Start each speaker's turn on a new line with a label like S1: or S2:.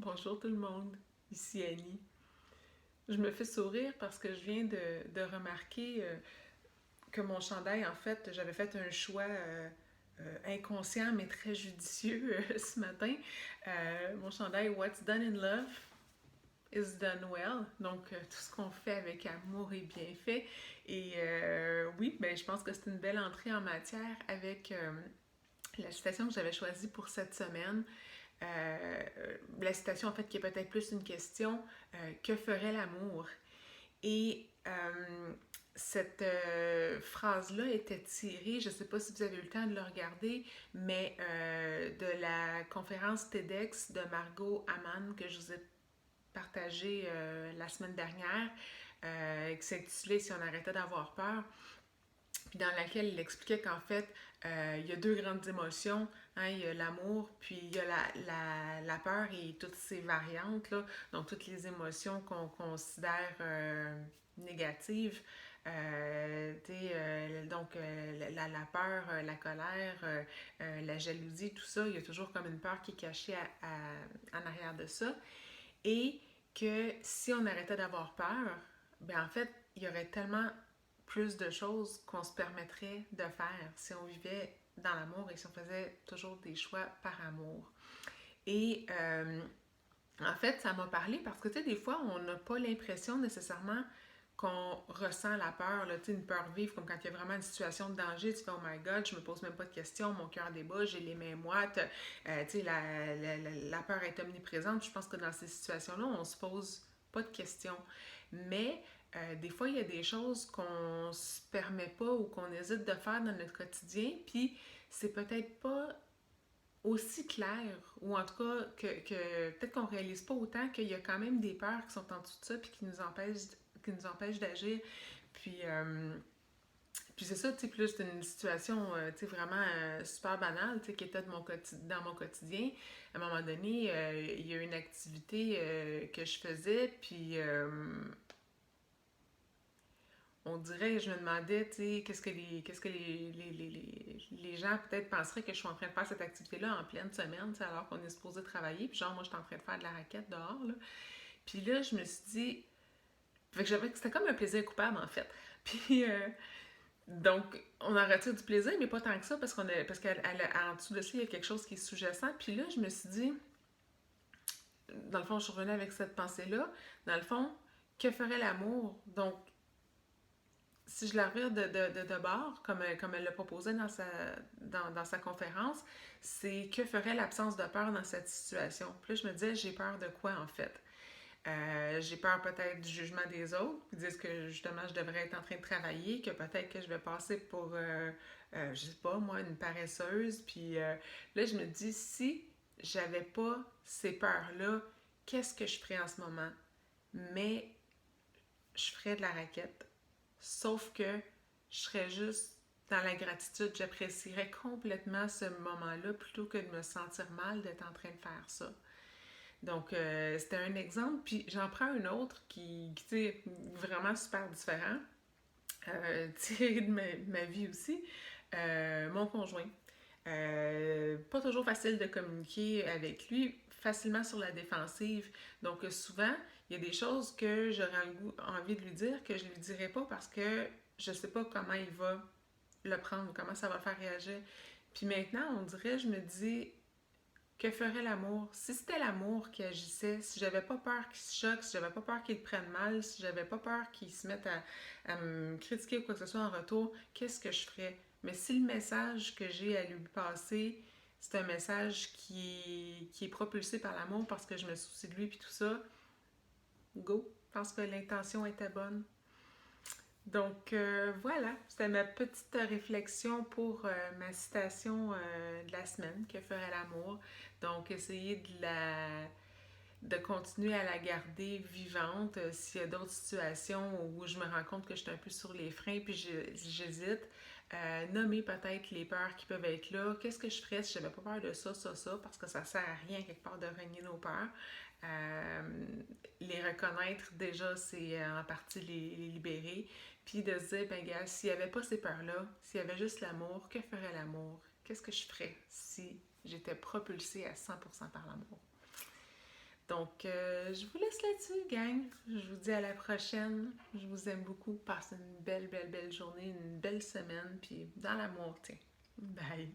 S1: Bonjour tout le monde, ici Annie. Je me fais sourire parce que je viens de remarquer que mon chandail, en fait, j'avais fait un choix inconscient mais très judicieux ce matin. Mon chandail What's done in love is done well. Donc, tout ce qu'on fait avec amour est bien fait. Et oui, ben, je pense que c'est une belle entrée en matière avec la citation que j'avais choisie pour cette semaine. La citation, en fait, qui est peut-être plus une question, que ferait l'amour? Et cette phrase-là était tirée, je ne sais pas si vous avez eu le temps de le regarder, mais de la conférence TEDx de Margot Hamann que je vous ai partagée la semaine dernière, qui s'intitulait Si on arrêtait d'avoir peur, puis dans laquelle il expliquait qu'en fait, il y a deux grandes émotions. Hein, il y a l'amour, puis il y a la peur et toutes ces variantes, là, donc toutes les émotions qu'on considère négatives. La peur, la colère, la jalousie, tout ça, il y a toujours comme une peur qui est cachée en arrière de ça. Et que si on arrêtait d'avoir peur, ben en fait, il y aurait tellement plus de choses qu'on se permettrait de faire si on vivait dans l'amour et si on faisait toujours des choix par amour. Et en fait, ça m'a parlé parce que, tu sais, des fois, on n'a pas l'impression nécessairement qu'on ressent la peur, là, une peur vive, comme quand il y a vraiment une situation de danger, tu fais oh my god, je me pose même pas de questions, mon cœur débat, j'ai les mains moites, la peur est omniprésente. Je pense que dans ces situations-là, on se pose pas de questions. Mais des fois, il y a des choses qu'on se permet pas ou qu'on hésite de faire dans notre quotidien, puis c'est peut-être pas aussi clair, ou en tout cas que peut-être qu'on réalise pas autant qu'il y a quand même des peurs qui sont en dessous de ça puis qui nous empêchent d'agir. Puis, puis c'est ça, tu sais, plus c'est une situation, tu sais, vraiment super banale, tu sais, qui était dans mon quotidien. À un moment donné, il y a une activité que je faisais, puis on dirait, je me demandais, tu sais, qu'est-ce que les gens peut-être penseraient que je suis en train de faire cette activité-là en pleine semaine, tu sais, alors qu'on est supposé travailler, puis genre, moi, je suis en train de faire de la raquette dehors, là. Puis là, je me suis dit, fait que c'était comme un plaisir coupable, en fait. Puis, donc, on en retire du plaisir, mais pas tant que ça, parce qu'en dessous de ça, il y a quelque chose qui est sous-jacent. Puis là, je me suis dit, dans le fond, je suis revenue avec cette pensée-là, dans le fond, que ferait l'amour? Donc, si je la revire de bord, comme elle l'a proposé dans sa conférence, c'est que ferait l'absence de peur dans cette situation? Puis là, je me disais, j'ai peur de quoi en fait? J'ai peur peut-être du jugement des autres, qui disent que justement je devrais être en train de travailler, que peut-être que je vais passer pour, je sais pas moi, une paresseuse. Puis là, je me dis, si j'avais pas ces peurs-là, qu'est-ce que je ferais en ce moment? Mais je ferais de la raquette. Sauf que je serais juste dans la gratitude, j'apprécierais complètement ce moment-là plutôt que de me sentir mal d'être en train de faire ça. Donc, c'était un exemple. Puis j'en prends un autre qui est vraiment super différent, tiré de ma vie aussi. Mon conjoint. Pas toujours facile de communiquer avec lui, facilement sur la défensive. Donc, souvent, il y a des choses que j'aurais envie de lui dire que je ne lui dirais pas parce que je ne sais pas comment il va le prendre, comment ça va le faire réagir. Puis maintenant, on dirait, je me dis, que ferait l'amour? Si c'était l'amour qui agissait, si j'avais pas peur qu'il se choque, si j'avais pas peur qu'il le prenne mal, si j'avais pas peur qu'il se mette à me critiquer ou quoi que ce soit en retour, qu'est-ce que je ferais? Mais si le message que j'ai à lui passer, c'est un message qui est propulsé par l'amour parce que je me soucie de lui puis tout ça, go, parce que l'intention était bonne. Donc voilà, c'était ma petite réflexion pour ma citation de la semaine, que ferait l'amour. Donc essayer de continuer à la garder vivante s'il y a d'autres situations où je me rends compte que je suis un peu sur les freins puis j'hésite. Nommer peut-être les peurs qui peuvent être là. Qu'est-ce que je ferais si j'avais pas peur de ça, ça, ça, parce que ça sert à rien quelque part de renier nos peurs. Euh, les reconnaître, déjà, c'est en partie les libérer. Puis de se dire, ben gars, s'il n'y avait pas ces peurs-là, s'il y avait juste l'amour, que ferait l'amour? Qu'est-ce que je ferais si j'étais propulsée à 100% par l'amour? Donc, Donc, je vous laisse là-dessus, gang. Je vous dis à la prochaine. Je vous aime beaucoup. Passez une belle, belle, belle journée, une belle semaine, puis dans l'amour, tiens. Bye!